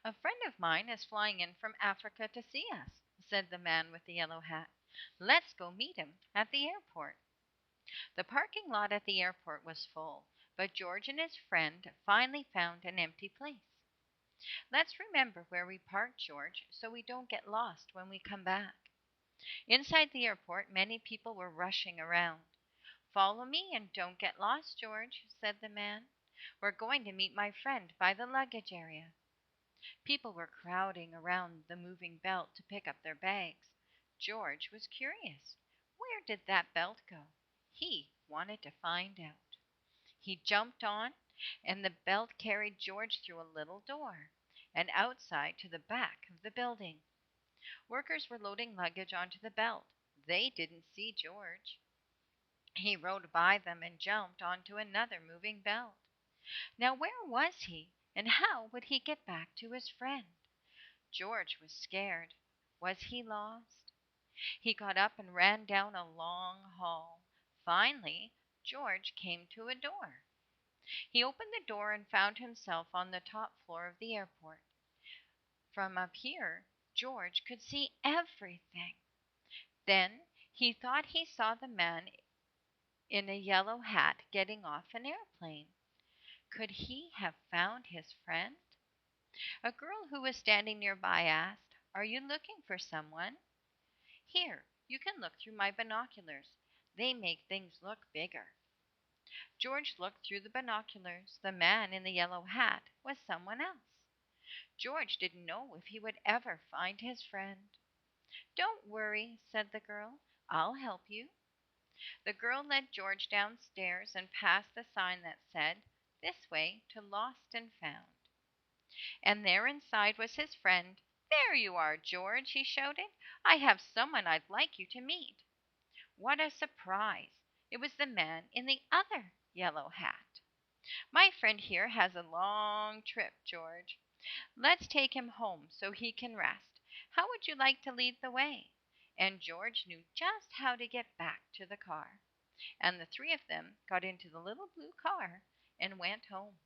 "A friend of mine is flying in from Africa to see us," said the man with the yellow hat. "Let's go meet him at the airport." The parking lot at the airport was full, but George and his friend finally found an empty place. "Let's remember where we parked, George, so we don't get lost when we come back." Inside the airport, many people were rushing around. "Follow me and don't get lost, George," said the man. "We're going to meet my friend by the luggage area." People were crowding around the moving belt to pick up their bags. George was curious. Where did that belt go? He wanted to find out. He jumped on, and the belt carried George through a little door and outside to the back of the building. Workers were loading luggage onto the belt. They didn't see George. He rode by them and jumped onto another moving belt. Now, where was he, and how would he get back to his friend? George was scared. Was he lost? He got up and ran down a long hall. Finally, George came to a door. He opened the door and found himself on the top floor of the airport. From up here, George could see everything. Then he thought he saw the man in a yellow hat getting off an airplane. Could he have found his friend? A girl who was standing nearby asked, "Are you looking for someone?" "Here, you can look through my binoculars. They make things look bigger." George looked through the binoculars. The man in the yellow hat was someone else. George didn't know if he would ever find his friend. "Don't worry," said the girl. "I'll help you." The girl led George downstairs and past the sign that said, "This way to Lost and Found." And there inside was his friend. "There you are, George," he shouted. "I have someone I'd like you to meet." What a surprise! It was the man in the other yellow hat. "My friend here has a long trip, George. Let's take him home so he can rest. How would you like to lead the way?" And George knew just how to get back to the car. And the three of them got into the little blue car and went home.